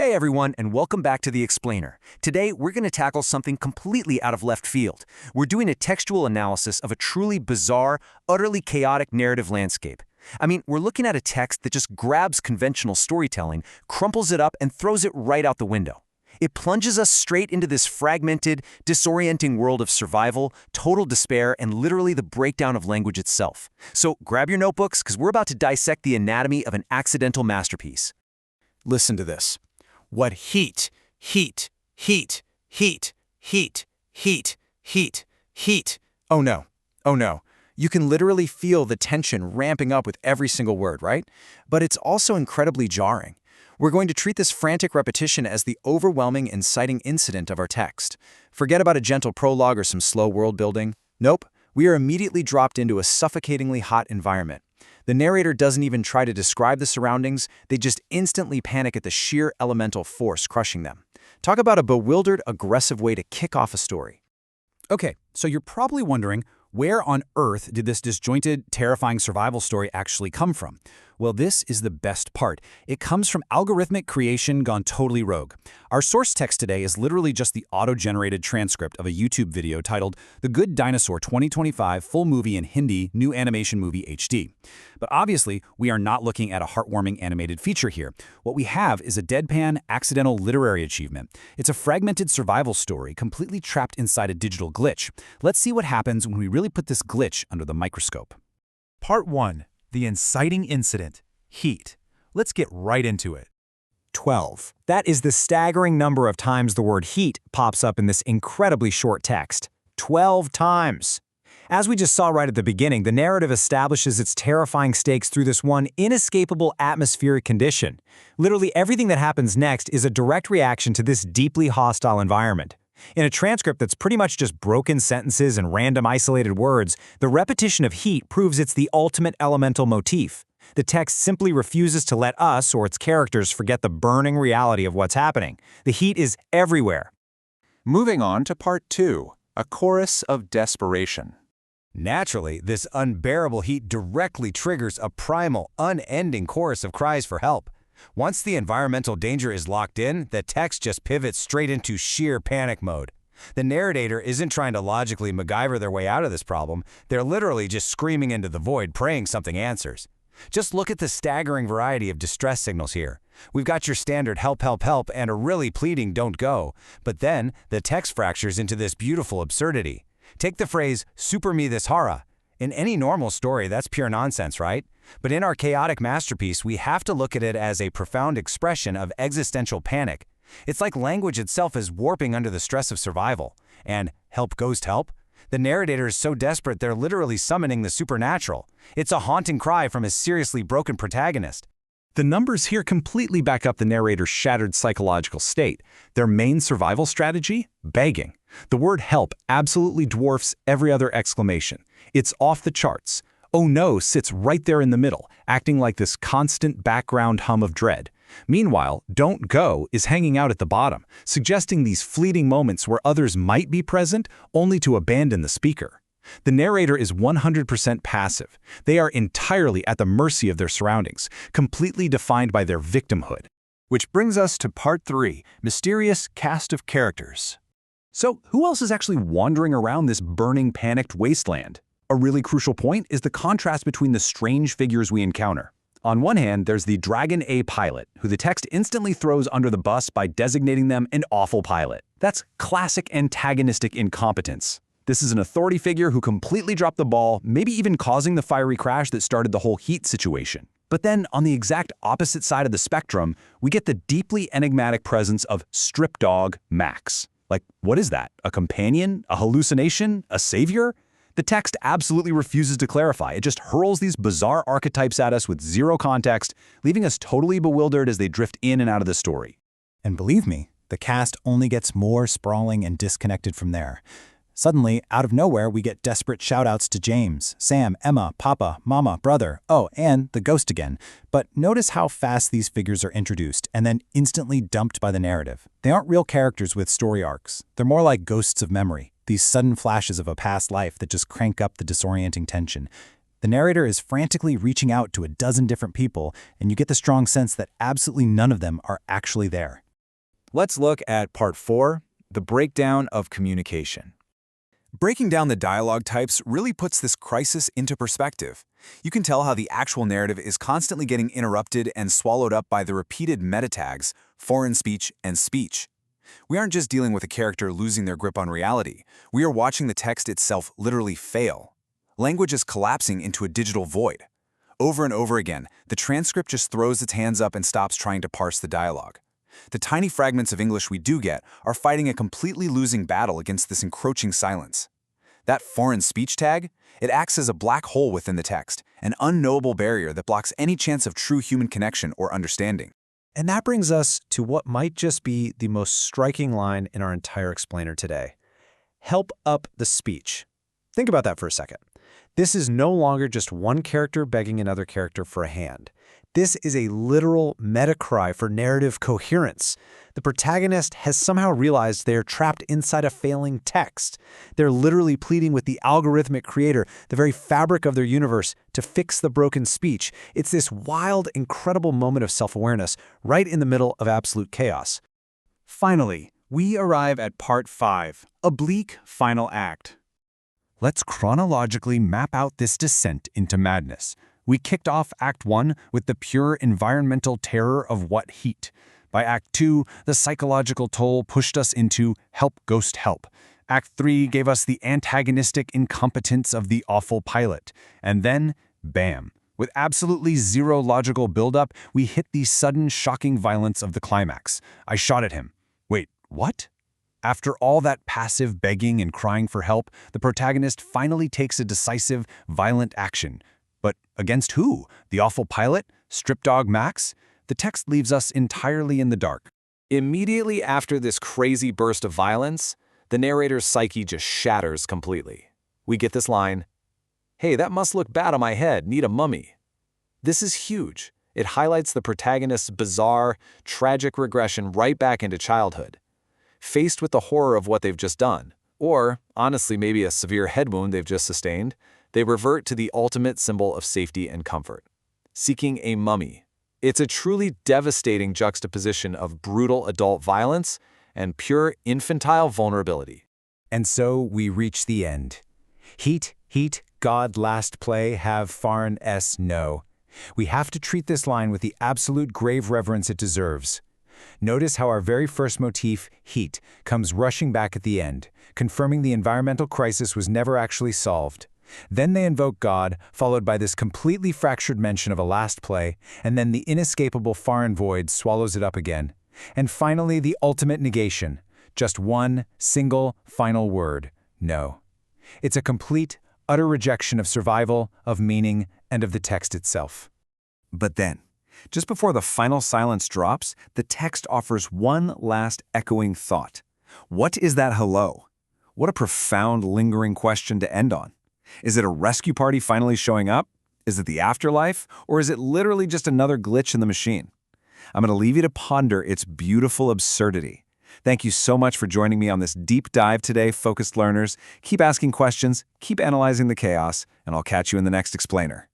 Hey everyone, and welcome back to The Explainer. Today, we're going to tackle something completely out of left field. We're doing a textual analysis of a truly bizarre, utterly chaotic narrative landscape. We're looking at a text that just grabs conventional storytelling, crumples it up, and throws it right out the window. It plunges us straight into this fragmented, disorienting world of survival, total despair, and literally the breakdown of language itself. So grab your notebooks, because we're about to dissect the anatomy of an accidental masterpiece. Listen to this. What heat, heat, heat, heat, heat, heat, heat, heat. Oh no, oh no. You can literally feel the tension ramping up with every single word, right? But it's also incredibly jarring. We're going to treat this frantic repetition as the overwhelming, inciting incident of our text. Forget about a gentle prologue or some slow world building. Nope, we are immediately dropped into a suffocatingly hot environment. The narrator doesn't even try to describe the surroundings, they just instantly panic at the sheer elemental force crushing them. Talk about a bewildered, aggressive way to kick off a story. Okay, so you're probably wondering, where on earth did this disjointed, terrifying survival story actually come from? Well, this is the best part. It comes from algorithmic creation gone totally rogue. Our source text today is literally just the auto-generated transcript of a YouTube video titled The Good Dinosaur 2025 Full Movie in Hindi New Animation Movie HD. But obviously, we are not looking at a heartwarming animated feature here. What we have is a deadpan, accidental literary achievement. It's a fragmented survival story completely trapped inside a digital glitch. Let's see what happens when we really put this glitch under the microscope. Part 1. The inciting incident. Heat. Let's get right into it. 12. That is the staggering number of times the word heat pops up in this incredibly short text. 12 times. As we just saw right at the beginning, the narrative establishes its terrifying stakes through this one inescapable atmospheric condition. Literally everything that happens next is a direct reaction to this deeply hostile environment. In a transcript that's pretty much just broken sentences and random isolated words, the repetition of heat proves it's the ultimate elemental motif. The text simply refuses to let us or its characters forget the burning reality of what's happening. The heat is everywhere. Moving on to Part 2, a chorus of desperation. Naturally, this unbearable heat directly triggers a primal, unending chorus of cries for help. Once the environmental danger is locked in, the text just pivots straight into sheer panic mode. The narrator isn't trying to logically MacGyver their way out of this problem, they're literally just screaming into the void, praying something answers. Just look at the staggering variety of distress signals here. We've got your standard help, help, help, and a really pleading don't go, but then the text fractures into this beautiful absurdity. Take the phrase, super me this horror. In any normal story, that's pure nonsense, right? But in our chaotic masterpiece, we have to look at it as a profound expression of existential panic. It's like language itself is warping under the stress of survival. And help ghost help? The narrator is so desperate they're literally summoning the supernatural. It's a haunting cry from a seriously broken protagonist. The numbers here completely back up the narrator's shattered psychological state. Their main survival strategy? Begging. The word help absolutely dwarfs every other exclamation. It's off the charts. Oh no sits right there in the middle, acting like this constant background hum of dread. Meanwhile, don't go is hanging out at the bottom, suggesting these fleeting moments where others might be present only to abandon the speaker. The narrator is 100% passive. They are entirely at the mercy of their surroundings, completely defined by their victimhood. Which brings us to Part 3, Mysterious Cast of Characters. So, who else is actually wandering around this burning, panicked wasteland? A really crucial point is the contrast between the strange figures we encounter. On one hand, there's the Dragon A pilot, who the text instantly throws under the bus by designating them an awful pilot. That's classic antagonistic incompetence. This is an authority figure who completely dropped the ball, maybe even causing the fiery crash that started the whole heat situation. But then, on the exact opposite side of the spectrum, we get the deeply enigmatic presence of Strip Dog Max. Like, what is that? A companion? A hallucination? A savior? The text absolutely refuses to clarify. It just hurls these bizarre archetypes at us with zero context, leaving us totally bewildered as they drift in and out of the story. And believe me, the cast only gets more sprawling and disconnected from there. Suddenly, out of nowhere, we get desperate shout-outs to James, Sam, Emma, Papa, Mama, Brother, oh, and the ghost again. But notice how fast these figures are introduced and then instantly dumped by the narrative. They aren't real characters with story arcs. They're more like ghosts of memory, these sudden flashes of a past life that just crank up the disorienting tension. The narrator is frantically reaching out to a dozen different people, and you get the strong sense that absolutely none of them are actually there. Let's look at Part 4, the breakdown of communication. Breaking down the dialogue types really puts this crisis into perspective. You can tell how the actual narrative is constantly getting interrupted and swallowed up by the repeated meta tags, foreign speech, and speech. We aren't just dealing with a character losing their grip on reality. We are watching the text itself literally fail. Language is collapsing into a digital void. Over and over again, the transcript just throws its hands up and stops trying to parse the dialogue. The tiny fragments of English we do get are fighting a completely losing battle against this encroaching silence. That foreign speech tag, it acts as a black hole within the text, an unknowable barrier that blocks any chance of true human connection or understanding. And that brings us to what might just be the most striking line in our entire explainer today. Help up the speech. Think about that for a second. This is no longer just one character begging another character for a hand. This is a literal meta-cry for narrative coherence. The protagonist has somehow realized they are trapped inside a failing text. They're literally pleading with the algorithmic creator, the very fabric of their universe, to fix the broken speech. It's this wild, incredible moment of self-awareness right in the middle of absolute chaos. Finally, we arrive at Part 5, a bleak final act. Let's chronologically map out this descent into madness. We kicked off Act 1 with the pure environmental terror of what heat. By Act 2, the psychological toll pushed us into help, ghost, help. Act 3 gave us the antagonistic incompetence of the awful pilot. And then, bam. With absolutely zero logical buildup, we hit the sudden, shocking violence of the climax. I shot at him. Wait, what? After all that passive begging and crying for help, the protagonist finally takes a decisive, violent action. But against who? The awful pilot? Strip Dog Max? The text leaves us entirely in the dark. Immediately after this crazy burst of violence, the narrator's psyche just shatters completely. We get this line, "Hey, that must look bad on my head, need a mummy." This is huge. It highlights the protagonist's bizarre, tragic regression right back into childhood. Faced with the horror of what they've just done, or, honestly, maybe a severe head wound they've just sustained, they revert to the ultimate symbol of safety and comfort, seeking a mummy. It's a truly devastating juxtaposition of brutal adult violence and pure infantile vulnerability. And so we reach the end. Heat, God last play, have Farn s no. We have to treat this line with the absolute grave reverence it deserves. Notice how our very first motif, heat, comes rushing back at the end, confirming the environmental crisis was never actually solved. Then they invoke God, followed by this completely fractured mention of a last play, and then the inescapable foreign void swallows it up again. And finally, the ultimate negation, just one single final word, no. It's a complete, utter rejection of survival, of meaning, and of the text itself. But then, just before the final silence drops, the text offers one last echoing thought. What is that hello? What a profound, lingering question to end on. Is it a rescue party finally showing up? Is it the afterlife? Or is it literally just another glitch in the machine? I'm going to leave you to ponder its beautiful absurdity. Thank you so much for joining me on this deep dive today, focused learners. Keep asking questions, keep analyzing the chaos, and I'll catch you in the next explainer.